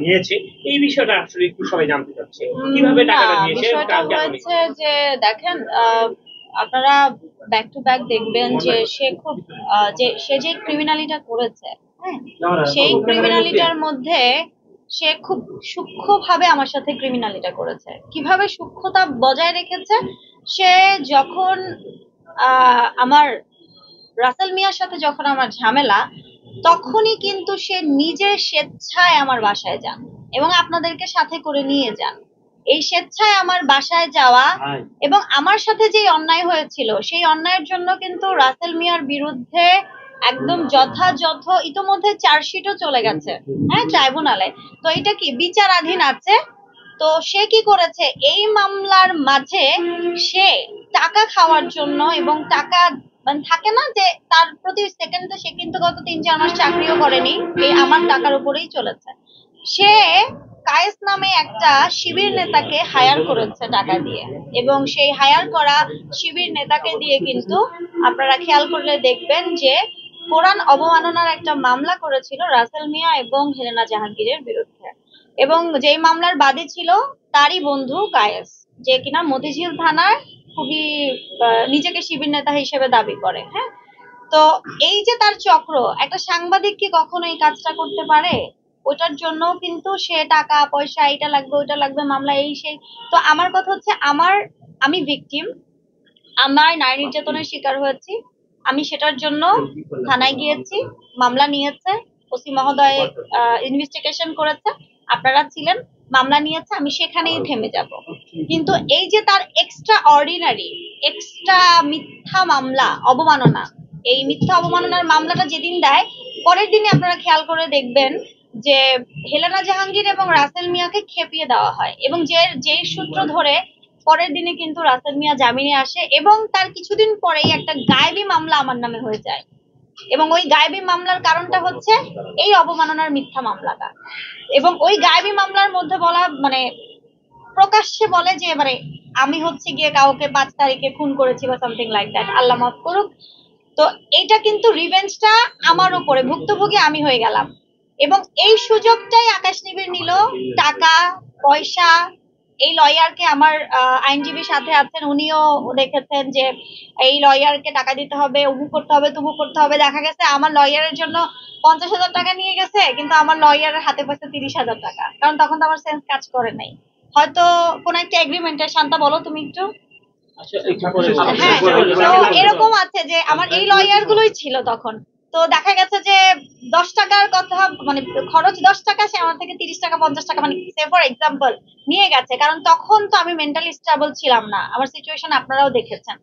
নিয়েছে, এই বিষয়টা আসলে একটু সবাই জানতে চাচ্ছে কিভাবে টাকাটা নিয়েছে, বিষয়টা হয়েছে যে দেখেন, আপনারা ব্যাক টু ব্যাক দেখবেন যে সে খুব সে যে ক্রিমিনালিটা করেছে, হ্যাঁ, সেই ক্রিমিনালিটার মধ্যে সে খুব সূক্ষ্মভাবে আমার সাথে ক্রিমিনালিটা করেছে। কিভাবে সূক্ষ্মতা বজায় রেখেছে? সে যখন আমার রাসেল মিয়ার সাথে যখন আমার ঝামেলা, তখনই কিন্তু সে নিজের স্বেচ্ছায় আমার বাসায় যান এবং আপনাদেরকে সাথে করে নিয়ে যান। এই স্বেচ্ছায় আমার বাসায় যাওয়া এবং আমার সাথে যে অন্যায় হয়েছিল সেই অন্যায়ের জন্য কিন্তু রাসেল মিয়ার বিরুদ্ধে একদম যথাযথ ইতোমধ্যে চার্জশিটও চলে গেছে, হ্যাঁ, ট্রাইব্যুনালে। তো এটা কি বিচারাধীন আছে। তো সে কি করেছে এই মামলার মাঝে, সে টাকা খাওয়ার জন্য এবং টাকা মানে থাকে না যে তার প্রতি সেকেন্ডে, সে কিন্তু গত ৩-৪ মাস চাকরিও করেনি, এই আমার টাকার উপরেই চলেছে। সে কায়েস নামে একটা শিবির নেতাকে হায়ার করেছে টাকা দিয়ে, এবং সেই হায়ার করা শিবির নেতাকে দিয়ে কিন্তু আপনারা খেয়াল করলে দেখবেন যে কোরআন অবমাননার একটা মামলা করেছিল রাসেল মিয়া এবং হেলেনা জাহাঙ্গীরের বিরুদ্ধে, এবং যেই মামলার বাদী ছিল তারই বন্ধু কায়েস, যে কিনা মতিঝিল থানার খুবই নিজেকে শিবির নেতা হিসেবে দাবি করে। হ্যাঁ, তো এই যে তার চক্র, একটা সাংবাদিক কি কখনো এই কাজটা করতে পারে? ওটার জন্য কিন্তু সে টাকা পয়সা, এটা লাগবে ওইটা লাগবে, মামলা এই সেই। তো আমার কথা হচ্ছে, আমি ভিকটিম, আমার নারী নির্যাতনের শিকার হয়েছি, আমি সেটার জন্য থানায় গিয়েছি, মামলা নিয়েছে, ওসি মহোদয় ইনভেস্টিগেশন করেছে, আপনারা ছিলেন, মামলা নিয়েছে, আমি সেখানেই থেমে যাব। কিন্তু এই যে তার এক্সট্রা অর্ডিনারি, এক্সট্রা মিথ্যা মামলা অবমাননা, এই মিথ্যা অবমাননার মামলাটা যেদিন দেয়, পরের দিনে আপনারা খেয়াল করে দেখবেন যে হেলেনা জাহাঙ্গীর এবং রাসেল মিয়াকে খেপিয়ে দেওয়া হয়, এবং যে সূত্র ধরে পরের দিনে কিন্তু রাসেল মিয়া জামিনে আসে, এবং তার কিছুদিন পরেই একটা গায়েবী মামলা আমার নামে হয়ে যায়। এবং ওই গায়েবী মামলার কারণটা হচ্ছে এই অবমাননার মিথ্যা মামলাটা। এবং ওই গায়েবী মামলার মধ্যে বলা মানে প্রকাশ্যে বলে যে মানে আমি হচ্ছে গিয়ে কাউকে 5 তারিখে খুন করেছি বা সামথিং লাইক দ্যাট, আল্লাহ মাফ করুক। তো এইটা কিন্তু রিভেঞ্জটা আমার উপরে, ভুক্তভোগী আমি হয়ে গেলাম। এবং এই সুযোগটাই আকাশ নিবিড় নিল, টাকা পয়সা। এই লয়ারকে, আমার আইনজীবী সাথে আছেন, উনিও দেখেছেন যে এই লয়ারকে টাকা দিতে হবে, উমুক করতে হবে, তুমুক করতে হবে। দেখা গেছে আমার লয়ারের জন্য 50,000 টাকা নিয়ে গেছে, কিন্তু আমার লয়ারের হাতে পয়সা 30,000 টাকা, কারণ তখন তো আমার সেন্স কাজ করে নাই। হয়তো কোন একটা এগ্রিমেন্টে, শান্তা বলো তুমি একটু। হ্যাঁ, তো এরকম আছে যে আমার এই লয়ার গুলোই ছিল তখন। তো দেখা গেছে যে 10 টাকার কথা, মানে খরচ 10 টাকা, সে আমার থেকে 30 টাকা 50 টাকা, মানে সে ফর এক্সাম্পল নিয়ে গেছে, কারণ তখন তো আমি মেন্টালি স্টেবল ছিলাম না, আমার সিচুয়েশন আপনারাও দেখেছেন।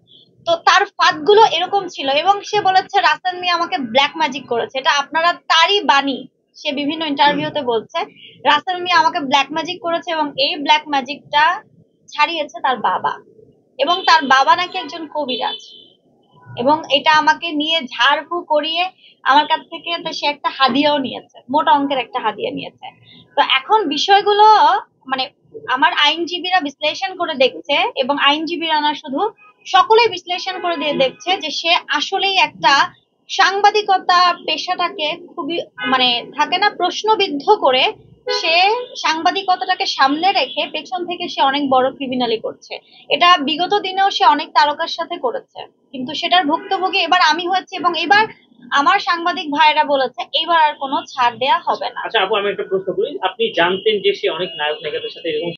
তো তার ফাঁদ গুলো এরকম ছিল, এবং সে বলেছে রাসেল মিয়া আমাকে ব্ল্যাক ম্যাজিক করেছে, এটা আপনারা তারই বাণী, সে বিভিন্ন ইন্টারভিউতে বলছে রাসেল মিয়া আমাকে ব্ল্যাক ম্যাজিক করেছে, এবং এই ব্ল্যাক ম্যাজিকটা ছাড়িয়েছে তার বাবা, এবং তার বাবা নাকি একজন কবিরাজ, এবং এটা আমাকে নিয়ে ঝাড়ফু করিয়ে আমার কাছ থেকে সে একটা হাদিয়াও নিয়েছে, মোটা অঙ্কের একটা হাদিয়া নিয়েছে। তো এখন বিষয়গুলো মানে আমার আইনজীবীরা বিশ্লেষণ করে দেখছে, এবং আইনজীবীরা না শুধু, সকলেই বিশ্লেষণ করে দিয়ে দেখছে যে সে আসলেই একটা সাংবাদিকতা পেশাটাকে খুবই মানে থাকে না প্রশ্নবিদ্ধ করে, সে সাংবাদিকতাটাকে সামনে রেখে পেছন থেকে সে অনেক বড় ক্রিমিনালি করছে। এটা বিগত দিনেও সে অনেক তারকার সাথে করেছে, কিন্তু সেটার ভুক্তভোগী এবার আমি হয়েছি, এবং এবার আমার সাংবাদিক ভাইরা বলেছে এবার আর কোনো ছাড় দেয়া হবে না। আচ্ছা আপু, আমি একটা প্রশ্ন করি, আপনি জানতেন যে সে অনেক নায়ক নায়িকাদের সাথে এরকম